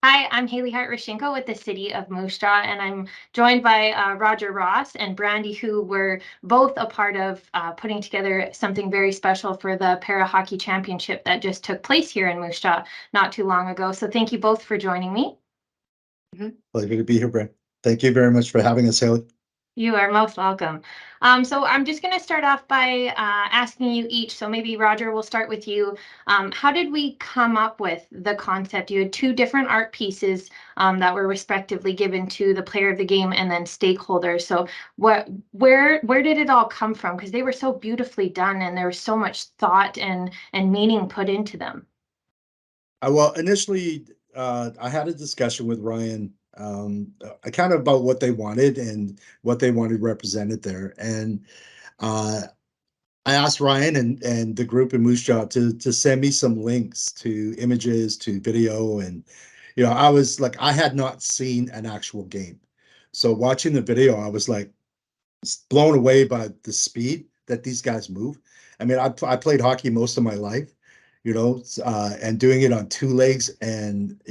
Hi, I'm Hayley Hart-Rushinko with the City of Moose Jaw, and I'm joined by Roger Ross and Brandy, who were both a part of putting together something very special for the Para Hockey Championship that just took place here in Moose Jaw not too long ago. So thank you both for joining me. Pleasure to be here, Brent. Thank you very much for having us, Haley. You are most welcome. So I'm just going to start off by asking you each. So maybe Roger, we'll start with you. How did we come up with the concept? You had two different art pieces that were respectively given to the player of the game and then stakeholders. So where did it all come from? Because they were so beautifully done and there was so much thought and meaning put into them. Well, initially, I had a discussion with Ryan, kind of about what they wanted and what they wanted represented there. And uh, I asked Ryan and the group in Moose Jaw to send me some links to images, to video. And, I was like, I had not seen an actual game. So watching the video, I was like blown away by the speed that these guys move. I mean, I played hockey most of my life, and doing it on two legs and,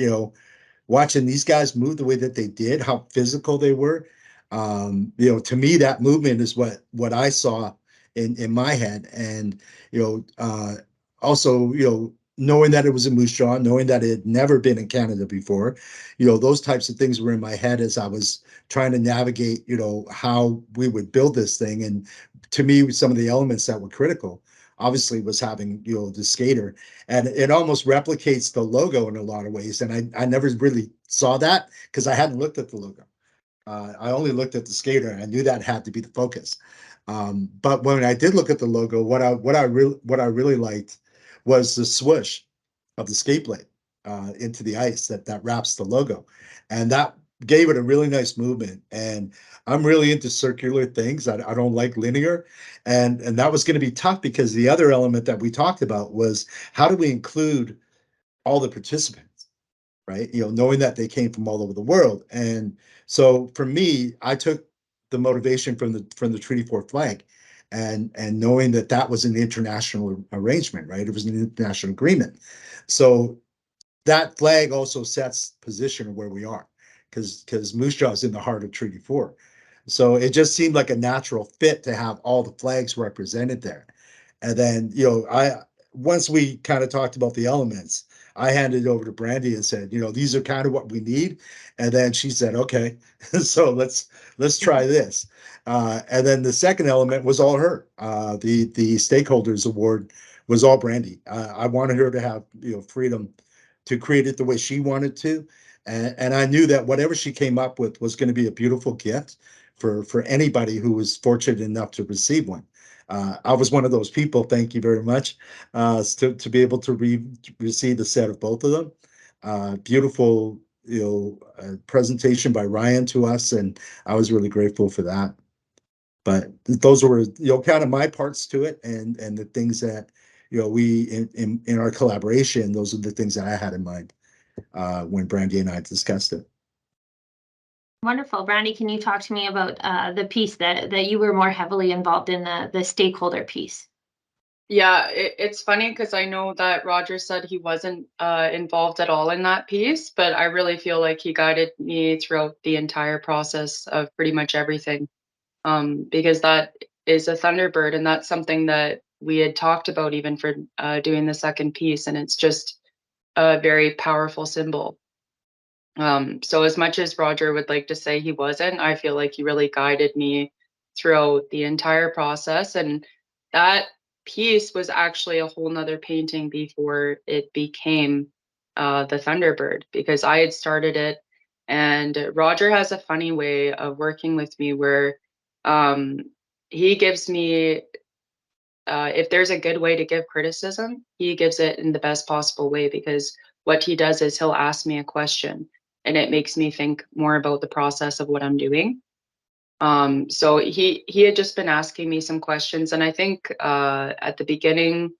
watching these guys move the way that they did, how physical they were. To me, that movement is what I saw in my head. And, also, knowing that it was in Moose Jaw, knowing that it had never been in Canada before, those types of things were in my head as I was trying to navigate, how we would build this thing. And to me, some of the elements that were critical obviously was having, the skater, and it almost replicates the logo in a lot of ways. And I never really saw that because I hadn't looked at the logo. I only looked at the skater, and I knew that had to be the focus. But when I did look at the logo, what I really liked was the swoosh of the skate blade into the ice that wraps the logo, and that gave it a really nice movement. And I'm really into circular things. I don't like linear, and that was going to be tough because the other element that we talked about was how do we include all the participants, right? Knowing that they came from all over the world. And so for me, I took the motivation from the Treaty 4 flag, and knowing that that was an international arrangement, right? It was an international agreement. So that flag also sets position of where we are, because Moose Jaw is in the heart of Treaty 4. So it just seemed like a natural fit to have all the flags represented there. And then, I once we kind of talked about the elements, I handed it over to Brandy and said, these are kind of what we need. And then she said, okay, so let's try this. And then the second element was all her. The stakeholders award was all Brandy. I wanted her to have freedom to create it the way she wanted to. And I knew that whatever she came up with was going to be a beautiful gift for anybody who was fortunate enough to receive one. I was one of those people. Thank you very much to be able to receive the set of both of them. Beautiful, presentation by Ryan to us, and I was really grateful for that. But those were kind of my parts to it, and the things that we in our collaboration. Those are the things that I had in mind when Brandy and I discussed it. Wonderful. Brandy, can you talk to me about the piece that you were more heavily involved in, the stakeholder piece? Yeah, it's funny because I know that Roger said he wasn't involved at all in that piece, but I really feel like he guided me throughout the entire process of pretty much everything. Because that is a Thunderbird, and that's something that we had talked about even for doing the second piece, and it's just a very powerful symbol. So as much as Roger would like to say he wasn't, I feel like he really guided me throughout the entire process. And that piece was actually a whole nother painting before it became the Thunderbird, because I had started it. And Roger has a funny way of working with me where um, he gives me, if there's a good way to give criticism, he gives it in the best possible way, because what he does is he'll ask me a question and it makes me think more about the process of what I'm doing. So he had just been asking me some questions, and I think at the beginning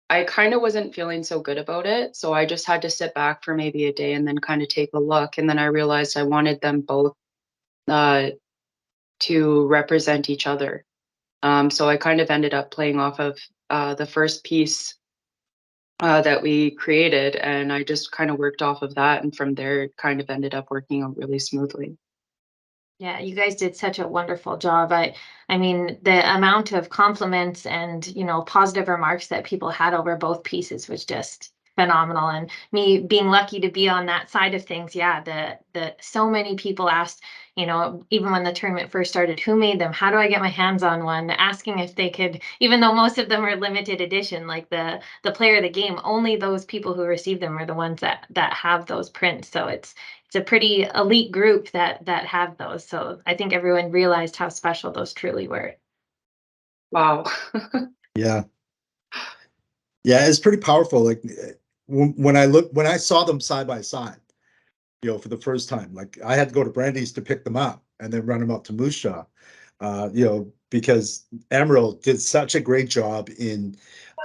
I kind of wasn't feeling so good about it. So I just had to sit back for maybe a day and then kind of take a look. And then I realized I wanted them both uh, to represent each other. So I kind of ended up playing off of the first piece that we created, and I just kind of worked off of that, and from there, it kind of ended up working out really smoothly. Yeah, you guys did such a wonderful job. I mean, the amount of compliments and, positive remarks that people had over both pieces was just phenomenal. And me being lucky to be on that side of things, yeah, the so many people asked, even when the tournament first started, who made them? How do I get my hands on one? Asking if they could, even though most of them are limited edition, like the player of the game, only those people who receive them are the ones that have those prints. So it's a pretty elite group that have those. So I think everyone realized how special those truly were. Wow. Yeah. Yeah, it's pretty powerful. Like when I saw them side by side, for the first time, like I had to go to Brandy's to pick them up and then run them up to Moose Jaw, because Emerald did such a great job in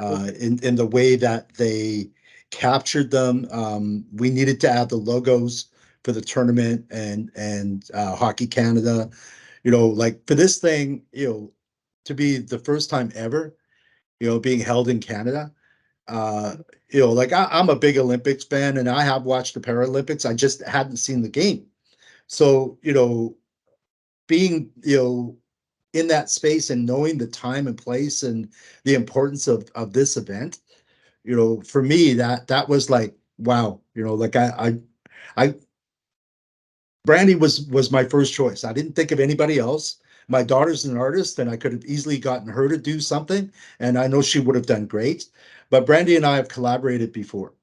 the way that they captured them. We needed to add the logos for the tournament and Hockey Canada, like for this thing, to be the first time ever, being held in Canada. Uh, like I'm a big Olympics fan and I have watched the Paralympics. I just hadn't seen the game. So, being, in that space and knowing the time and place and the importance of this event, for me, that was like, wow, like I Brandy was my first choice. I didn't think of anybody else. My daughter's an artist, and I could have easily gotten her to do something, and I know she would have done great. But Brandy and I have collaborated before,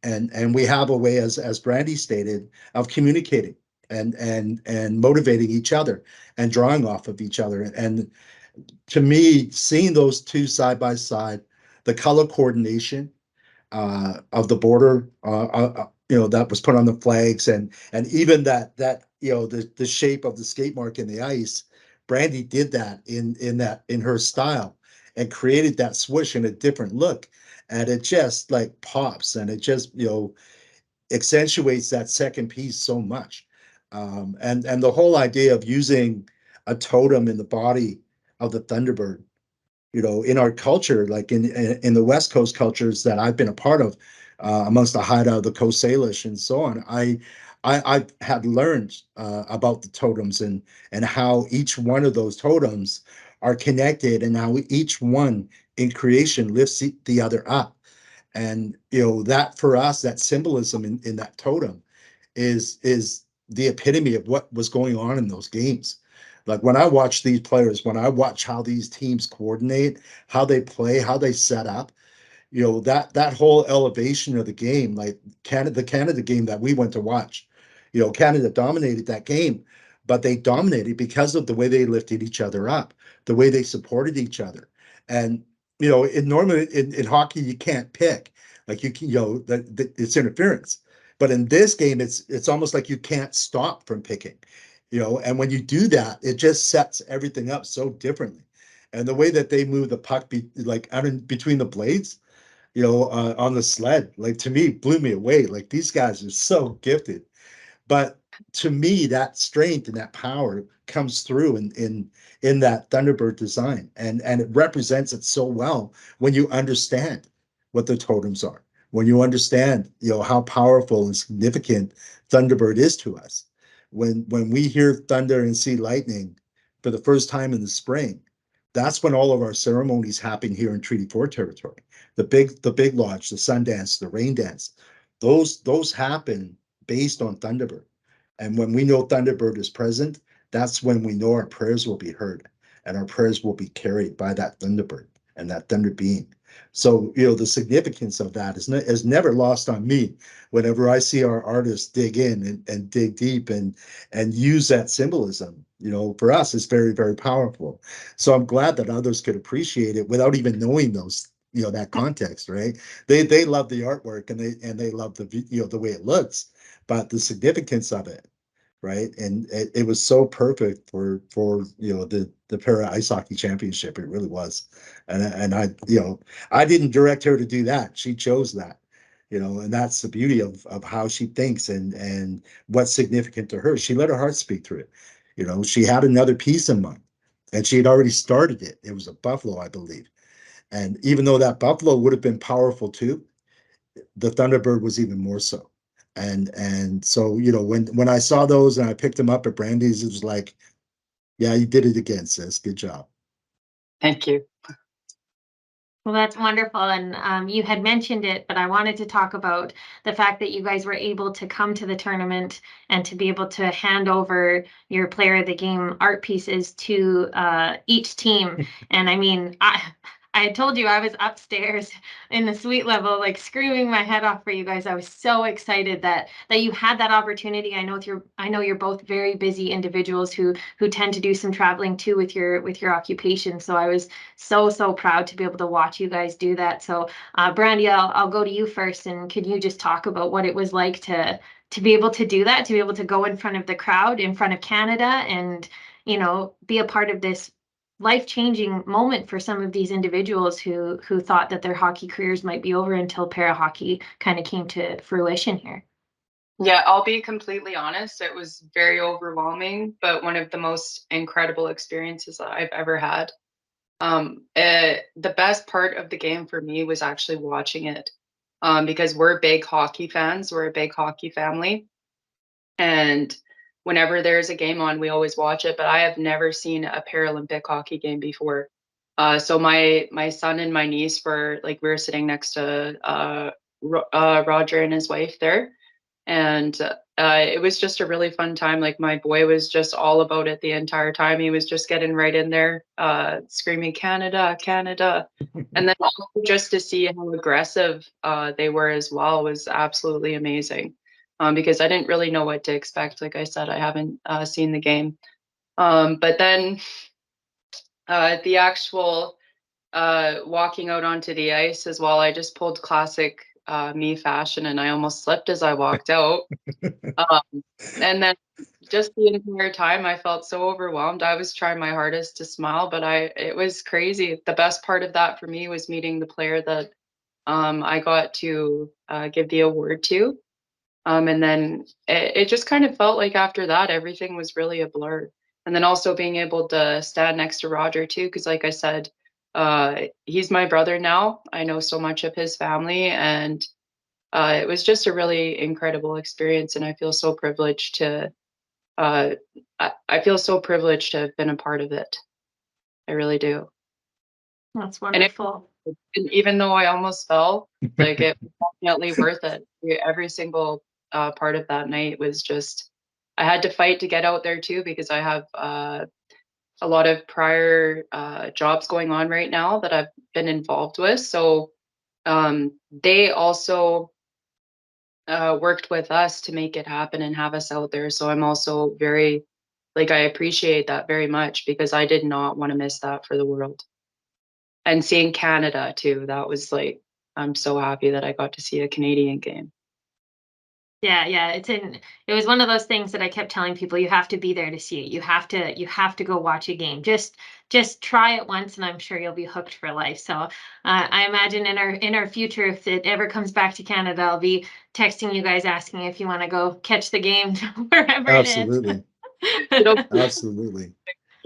and we have a way, as Brandy stated, of communicating and motivating each other and drawing off of each other. And to me, seeing those two side by side, the color coordination of the border, that was put on the flags, and even that the shape of the skate mark in the ice. Brandy did that in her style and created that swoosh in a different look, and it just like pops and it just accentuates that second piece so much. And the whole idea of using a totem in the body of the Thunderbird, in our culture, like in the West Coast cultures that I've been a part of, amongst the Haida, the Coast Salish, and so on, I had learned about the totems and how each one of those totems are connected, and how each one in creation lifts the other up. And that for us, that symbolism in that totem is the epitome of what was going on in those games. Like when I watch these players, when I watch how these teams coordinate, how they play, how they set up, that whole elevation of the game, like the Canada game that we went to watch, Canada dominated that game, but they dominated because of the way they lifted each other up, the way they supported each other. And normally in hockey you can't pick, like you can, that it's interference. But in this game, it's almost like you can't stop from picking, and when you do that, it just sets everything up so differently. And the way that they move the puck like out in between the blades, on the sled, like to me, blew me away. Like these guys are so gifted. But to me, that strength and that power comes through in that Thunderbird design, and it represents it so well when you understand what the totems are, when you understand how powerful and significant Thunderbird is to us. When we hear thunder and see lightning for the first time in the spring, that's when all of our ceremonies happen here in Treaty 4 territory. The big lodge, the sun dance, the rain dance, those happen based on Thunderbird. And when we know Thunderbird is present, that's when we know our prayers will be heard and our prayers will be carried by that Thunderbird and that Thunder being. So, the significance of that is never lost on me whenever I see our artists dig in and dig deep and use that symbolism. For us, it's very, very powerful. So I'm glad that others could appreciate it without even knowing that context, right? They love the artwork and they love the way it looks, but the significance of it, right? And it was so perfect for the para ice hockey championship. It really was. And I didn't direct her to do that. She chose that. And that's the beauty of how she thinks and what's significant to her. She let her heart speak through it. She had another piece in mind, and she had already started it. It was a buffalo, I believe. And even though that buffalo would have been powerful too, the Thunderbird was even more so. And so, you know, when I saw those and I picked them up at Brandy's, it was like, yeah, you did it again, sis. Good job. Thank you. Well, that's wonderful. And you had mentioned it, but I wanted to talk about the fact that you guys were able to come to the tournament and to be able to hand over your player of the game art pieces to each team. And I mean, I told you I was upstairs in the suite level, like screaming my head off for you guys. I was so excited that you had that opportunity. I know you're both very busy individuals who tend to do some traveling too with your occupation. So I was so proud to be able to watch you guys do that. So Brandy, I'll go to you first, and could you just talk about what it was like to be able to do that, to be able to go in front of the crowd, in front of Canada, and be a part of this life-changing moment for some of these individuals who thought that their hockey careers might be over until para hockey kind of came to fruition here. Yeah, I'll be completely honest. It was very overwhelming, but one of the most incredible experiences that I've ever had. The best part of the game for me was actually watching it, because we're big hockey fans. We're a big hockey family, and whenever there's a game on, we always watch it. But I have never seen a Paralympic hockey game before. So my son and my niece were like, we were sitting next to Roger and his wife there, and it was just a really fun time. Like, my boy was just all about it the entire time. He was just getting right in there, screaming Canada, Canada. And then also just to see how aggressive they were as well was absolutely amazing, because I didn't really know what to expect. Like I said, I haven't seen the game, but then the actual walking out onto the ice as well, I just pulled classic me fashion, and I almost slipped as I walked out. And then just the entire time I felt so overwhelmed. I was trying my hardest to smile, but it was crazy. The best part of that for me was meeting the player that I got to give the award to. And then it just kind of felt like after that, everything was really a blur. And then also being able to stand next to Roger too, because like I said, he's my brother now. I know so much of his family, and it was just a really incredible experience. And I feel so privileged to I feel so privileged to have been a part of it. I really do. That's And wonderful. even though I almost fell, like, it was definitely worth it. Every single part of that night was just, I had to fight to get out there too, because I have a lot of prior jobs going on right now that I've been involved with. So they also worked with us to make it happen and have us out there. So I'm also very, like, I appreciate that very much, because I did not want to miss that for the world. And seeing Canada too, that was like, I'm so happy that I got to see a Canadian game. Yeah, it was one of those things that I kept telling people, you have to be there to see it. You have to go watch a game. Just try it once, and I'm sure you'll be hooked for life. So I imagine in our future, if it ever comes back to Canada, I'll be texting you guys asking if you want to go catch the game wherever it Absolutely. is. Absolutely.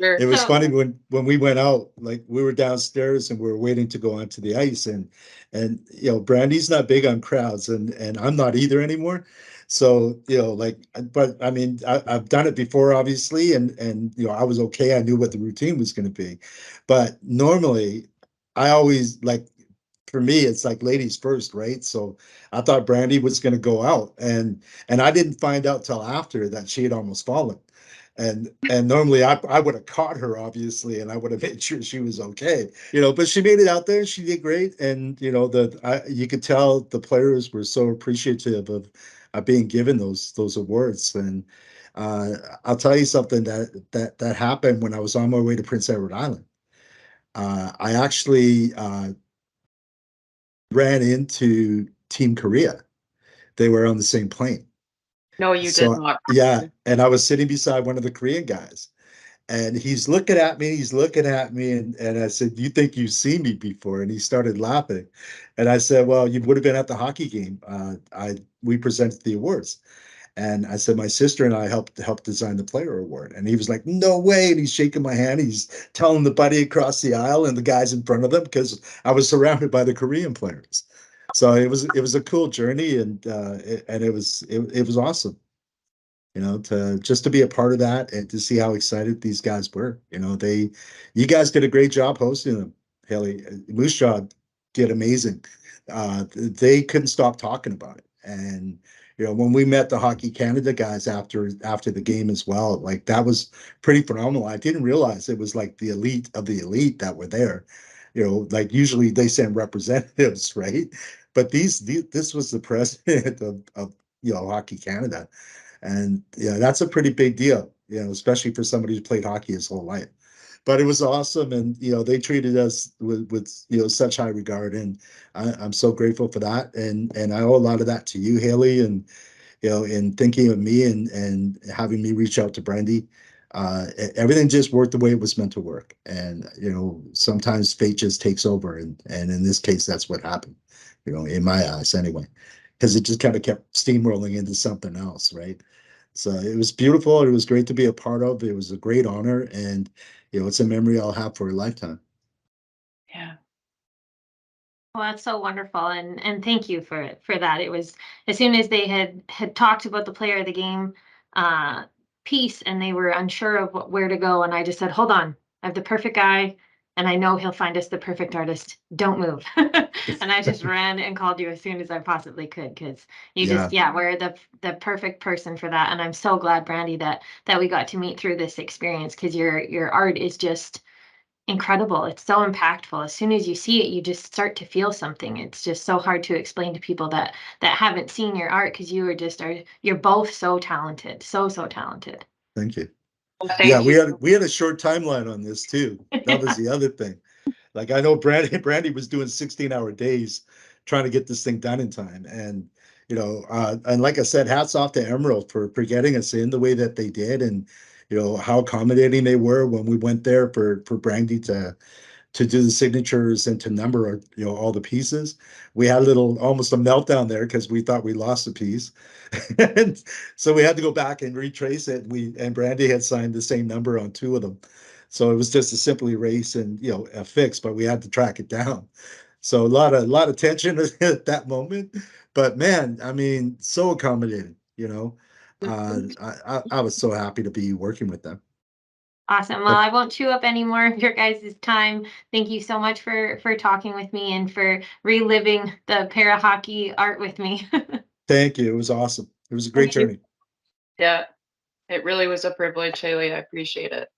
Sure. It was So funny when we went out, like we were downstairs and we were waiting to go onto the ice, and you know, Brandy's not big on crowds, and I'm not either anymore. So, you know, like, but I mean, I've done it before, obviously, and you know, I was okay. I knew what the routine was going to be, but normally, I always like, for me, it's like ladies first, right? So I thought Brandy was going to go out, and I didn't find out till after that she had almost fallen. And normally I would have caught her, obviously, and I would have made sure she was okay, you know, but she made it out there. She did great. And, you know, you could tell the players were so appreciative of being given those awards. And I'll tell you something that happened when I was on my way to Prince Edward Island. I actually ran into Team Korea. They were on the same plane. No, you did So not. yeah, and I was sitting beside one of the Korean guys, and he's looking at me, and I said, "You think you've seen me before?" And he started laughing, and I said, "Well, you would have been at the hockey game. We presented the awards." And I said, my sister and I helped design the player award. And he was like, no way. And he's shaking my hand. He's telling the buddy across the aisle and the guys in front of them, because I was surrounded by the Korean players. So it was a cool journey, and it was awesome. To be a part of that and to see how excited these guys were. You guys did a great job hosting them, Hayley. Moose Jaw did amazing. They couldn't stop talking about it. And when we met the Hockey Canada guys after the game as well, like that was pretty phenomenal. I didn't realize it was like the elite of the elite that were there. Like usually they send representatives, right? But this was the president of Hockey Canada. And that's a pretty big deal, especially for somebody who's played hockey his whole life. But it was awesome, and they treated us with such high regard, and I'm so grateful for that. And I owe a lot of that to you, Hayley, and in thinking of me and having me reach out to Brandy. Everything just worked the way it was meant to work, and sometimes fate just takes over, and in this case, that's what happened. In my eyes, anyway, because it just kind of kept steamrolling into something else, right? So it was beautiful. It was great to be a part of. It was a great honor, and it's a memory I'll have for a lifetime. Yeah. Well, that's so wonderful, and thank you for that. It was as soon as they had talked about the player of the game piece, and they were unsure of where to go, and I just said, "Hold on, I have the perfect guy, and I know he'll find us the perfect artist. Don't move." And I just ran and called you as soon as I possibly could, because you just were the perfect person for that. And I'm so glad, Brandy, that we got to meet through this experience, because your art is just incredible. It's so impactful. As soon as you see it, you just start to feel something. It's just so hard to explain to people that haven't seen your art, because you're both so talented, so talented. Thank you. Well, thank you. We had a short timeline on this too. That was the other thing. Like I know Brandy was doing 16-hour days trying to get this thing done in time. And and like I said, hats off to Emerald for getting us in the way that they did, and how accommodating they were when we went there for Brandy to do the signatures and to number all the pieces. We had almost a meltdown there because we thought we lost a piece. And so we had to go back and retrace it. And Brandy had signed the same number on two of them. So it was just a simple erase and a fix, but we had to track it down. So a lot of tension at that moment. But man, I mean, so accommodating, I was so happy to be working with them. Awesome. Well, I won't chew up any more of your guys' time. Thank you so much for talking with me and for reliving the para hockey art with me. Thank you. It was awesome. It was a great journey. Yeah, it really was a privilege, Hayley. I appreciate it.